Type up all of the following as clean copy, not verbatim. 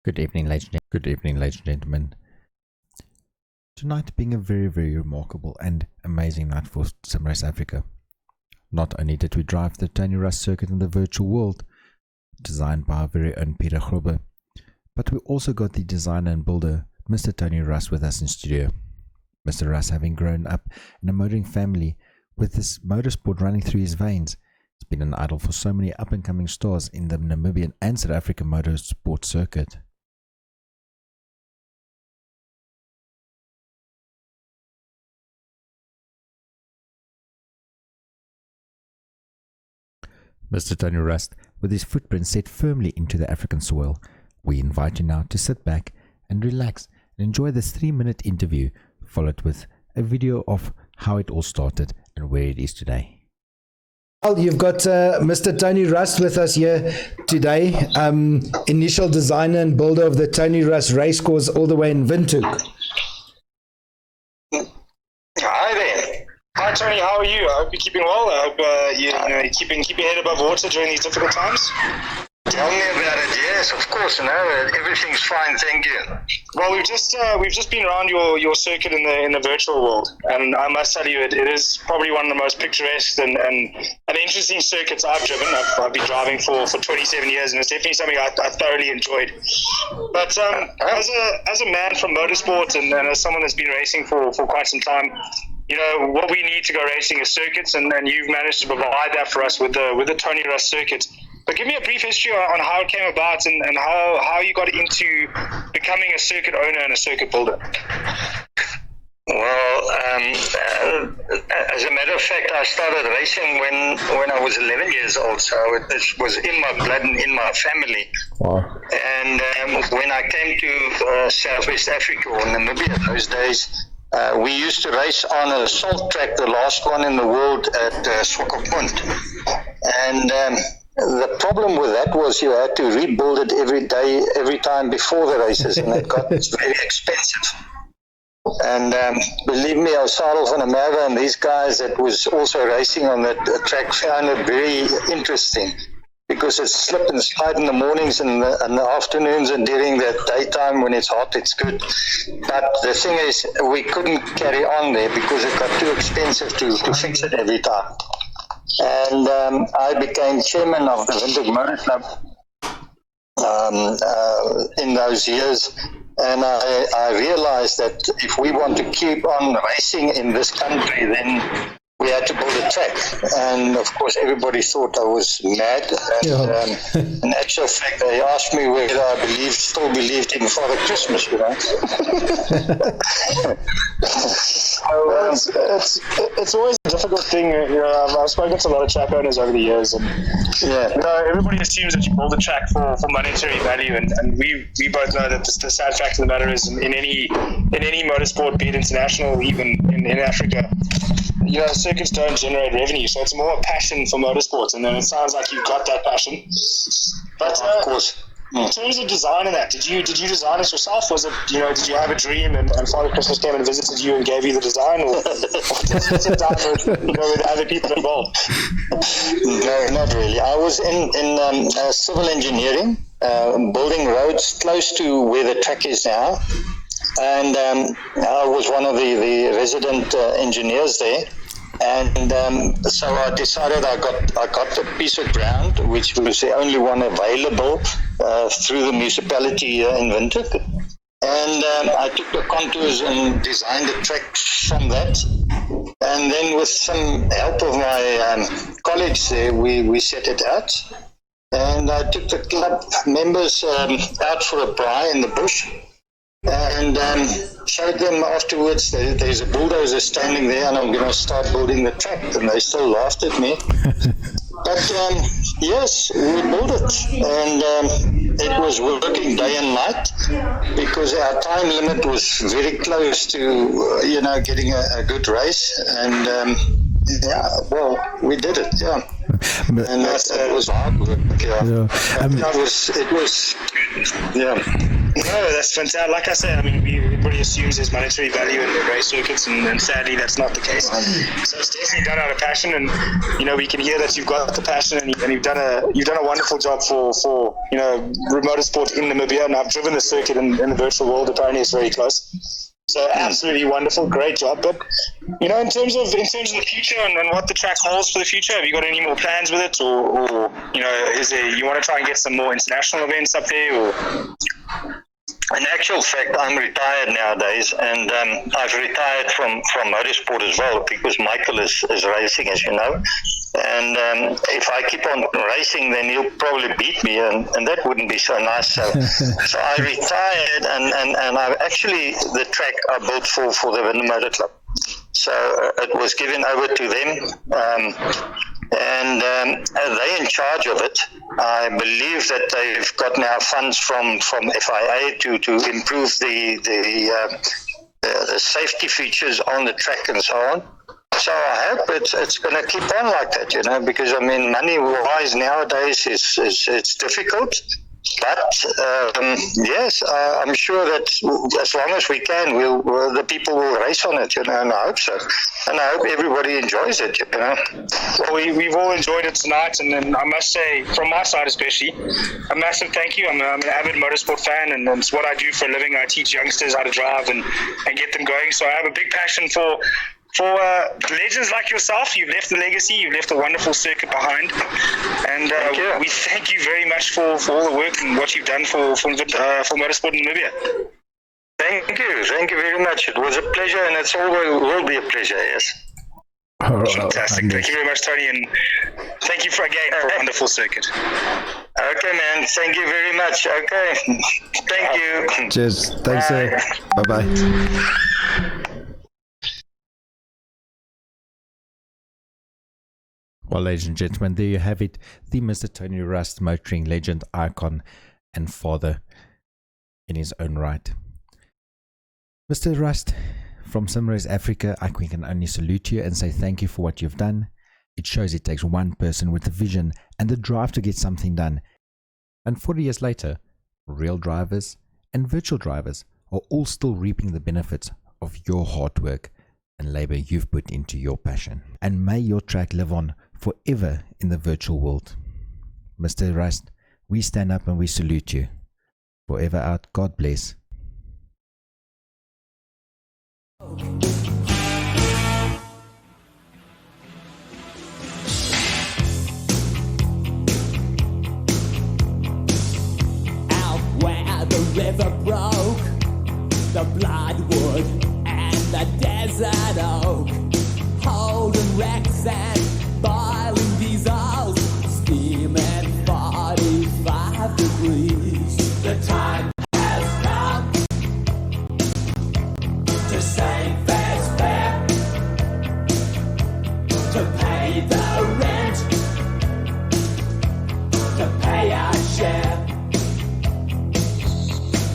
Good evening, ladies and gentlemen. Tonight being a very, very remarkable and amazing night for SimRace Africa. Not only did we drive the Tony Russ circuit in the virtual world, designed by our very own Peter Grobbe, but we also got the designer and builder, Mr. Tony Russ, with us in studio. Mr. Russ, having grown up in a motoring family with this motorsport running through his veins, has been an idol for so many up-and-coming stars in the Namibian and South African motorsport circuit. Mr. Tony Russ, with his footprint set firmly into the African soil, we invite you now to sit back and relax and enjoy this 3-minute interview, followed with a video of how it all started and where it is today. Well, you've got Mr. Tony Russ with us here today, initial designer and builder of the Tony Russ racecourse all the way in Windhoek. Hi there. Hi Tony, how are you? I hope you're keeping well. I hope you're keeping your head above water during these difficult times. Tell me about it. Yes, of course. No, everything's fine. Thank you. Well, we've just been around your circuit in the virtual world, and I must tell you, it is probably one of the most picturesque and interesting circuits I've driven. I've been driving for 27 years, and it's definitely something I thoroughly enjoyed. But as a man from motorsport and as someone that's been racing for quite some time, you know, what we need to go racing is circuits, and you've managed to provide that for us with the Tony Russ circuit. But give me a brief history on how it came about and how you got into becoming a circuit owner and a circuit builder. Well, as a matter of fact, I started racing when I was 11 years old, so it was in my blood and in my family. Wow. And when I came to Southwest Africa or Namibia those days, we used to race on a salt track, the last one in the world at Swakopmund. And the problem with that was you had to rebuild it every time before the races, and it got very expensive. And believe me, Osarel van der Merwe and these guys that was also racing on that track found it very interesting, because it's slip and slide in the mornings and the afternoons, and during the daytime when it's hot, it's good. But the thing is, we couldn't carry on there because it got too expensive to fix it every time. And I became chairman of the Windhoek Motor Club in those years. And I realized that if we want to keep on racing in this country, then we had to build a track. And of course, everybody thought I was mad. And in actual fact, they asked me whether I still believed in Father Christmas, you know. It's always a difficult thing. You know, I've spoken to a lot of track owners over the years, and you know, everybody assumes that you build a track for monetary value, and we both know that the sad fact of the matter is in any motorsport, be it international, even in Africa, you know, circuits don't generate revenue, so it's more a passion for motorsports, and then it sounds like you've got that passion. But of course. In terms of designing that, did you design it yourself? Was it, you know, did you have a dream and Father Christmas came and visited you and gave you the design, or was it done with other people involved? No, not really. I was in civil engineering, building roads close to where the track is now, and I was one of the resident engineers there. And so I decided I got a piece of ground, which was the only one available through the municipality in Windhoek. And I took the contours and designed the track from that. And then with some help of my colleagues there, we set it out. And I took the club members out for a braai in the bush, and showed them afterwards that there's a bulldozer standing there and I'm going to start building the track, and they still laughed at me. But yes, we built it, and it was working day and night because our time limit was very close to getting a good race, and we did it, and that was hard work. It was. No, that's fantastic. Like I said, I mean, everybody assumes there's monetary value in the race circuits, and sadly, that's not the case. So it's definitely done out of passion, and we can hear that you've got the passion, and you've done a wonderful job for motorsport in Namibia. And I've driven the circuit in the virtual world. Apparently, it's very close. So absolutely wonderful, great job. But in terms of the future and what the track holds for the future, have you got any more plans with it, or is there, you want to try and get some more international events up there, or? In actual fact, I'm retired nowadays, and I've retired from motorsport as well, because Michael is racing, as you know. And if I keep on racing, then he'll probably beat me, and that wouldn't be so nice. So I retired, and I actually, the track I built for the Winde Motor Club. So it was given over to them, and they're in charge of it. I believe that they've got now funds from FIA to improve the safety features on the track and so on. So I hope it's going to keep on like that, because I mean, money-wise nowadays it's difficult. But yes, I'm sure that as long as we can, the people will race on it, and I hope so. And I hope everybody enjoys it, Well, we've all enjoyed it tonight, and then I must say, from my side especially, a massive thank you. I'm an avid motorsport fan, and it's what I do for a living. I teach youngsters how to drive and get them going. So I have a big passion for legends like yourself. You've left a legacy, you've left a wonderful circuit behind, and we thank you very much for all the work and what you've done for motorsport in Namibia. Thank you very much. It was a pleasure, and it's always will be a pleasure, yes. Fantastic. Thank you very much, Tony, and thank you for a wonderful circuit. Okay, man. Thank you very much. Okay. Thank you. Cheers. Thanks, sir. Bye-bye. Well, ladies and gentlemen, there you have it. The Mr. Tony Rust, motoring legend, icon, and father in his own right. Mr. Rust, from Simrace Africa, I can only salute you and say thank you for what you've done. It shows it takes one person with a vision and the drive to get something done. And 40 years later, real drivers and virtual drivers are all still reaping the benefits of your hard work and labor you've put into your passion. And may your track live on forever in the virtual world. Mr. Rust, we stand up and we salute you. Forever out. God bless. Out where the river broke, the bloodwood and the desert oak, holding wrecks and boiling diesels, steaming 45 degrees. The time has come to save fair's fair, to pay the rent, to pay our share.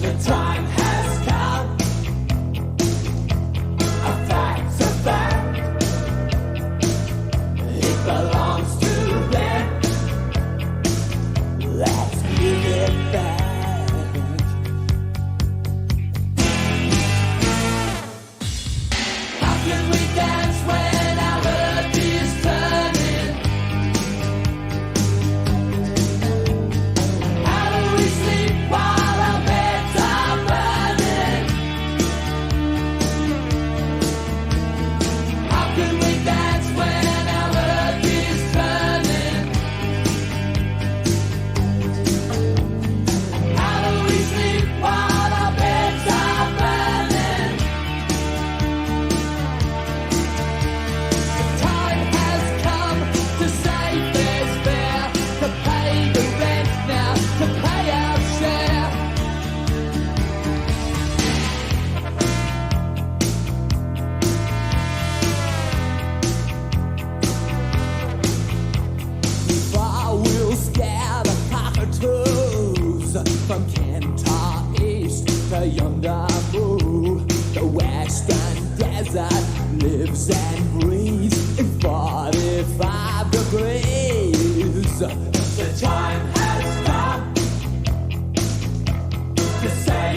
The time has come, a fact's a fact. It belongs to them. Let's give it back. How can we dance when our earth is turning? How do we sleep while our beds are burning? How can we dance when our earth is turning? How do we sleep while our beds are burning? The time has come to save this fair, to pay the rent now, to pay our share. We'll scare the cockatoos from Kentar East to Yondabu. The western desert lives and breathes in 45 degrees. The time has come to save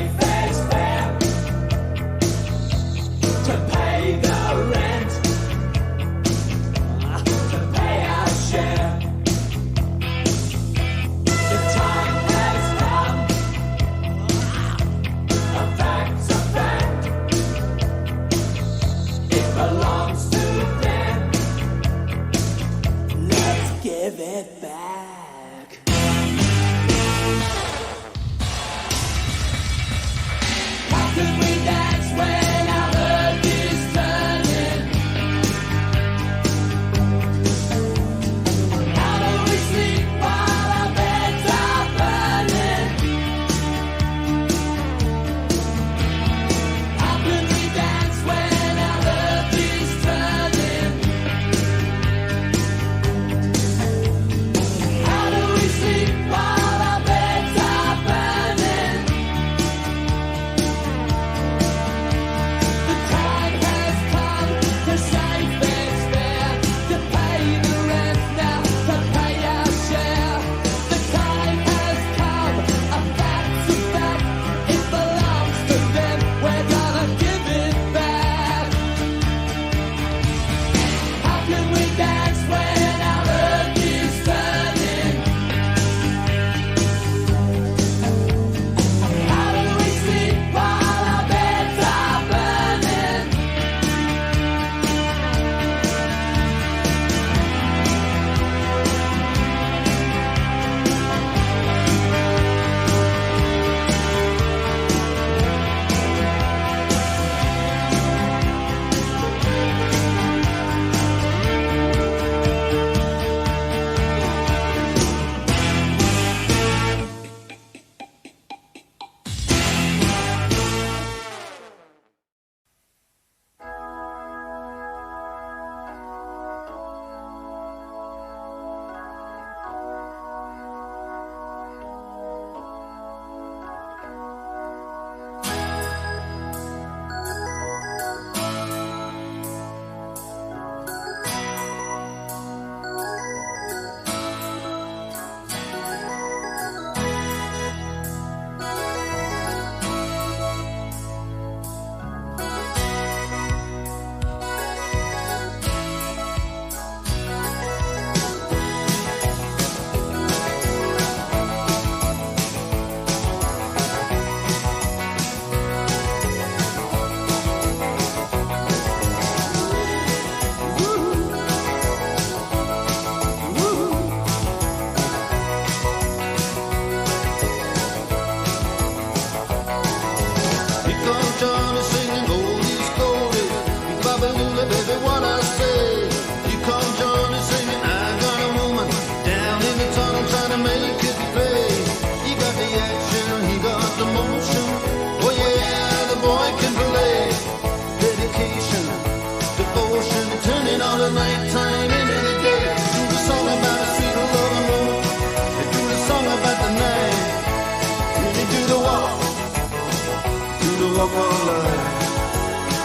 walk of life.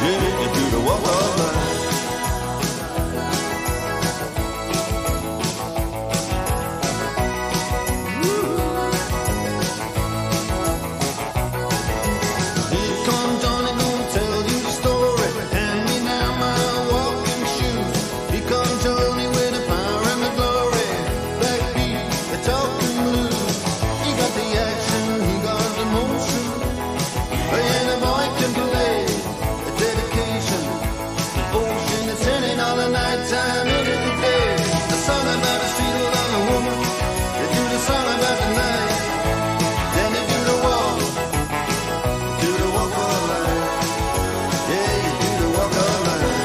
Yeah, you do the walk of life. Here comes Johnny, gonna tell you the story. Hand me now my walking shoes. Here comes Johnny with the power and the glory. Backbeat, the talking blues. He got the action, he got the motion. And a boy can play a dedication, devotion. It's turning all the night time into the day. The song about the street without a woman. They do the song about the night. Then they do the walk. Do the walk of life. Yeah, you do the walk of life.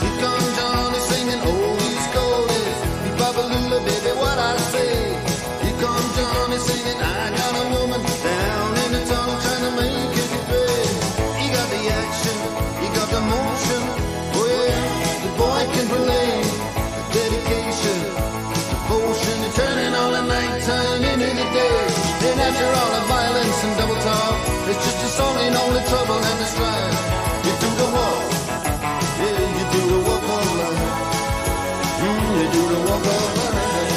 Here comes Johnny singing oldies goldies. He Babalula, baby, what I say. Here comes Johnny singing, I got a woman down in the tunnel trying to make it pay. He got the action, he got the motion. Oh yeah, the boy can play a dedication, devotion, and turning all the nighttime into the day. Then after all the violence and double talk, it's just a song in all the trouble and the strife. You do the walk. Yeah, you do the walk of life. You do the walk of life.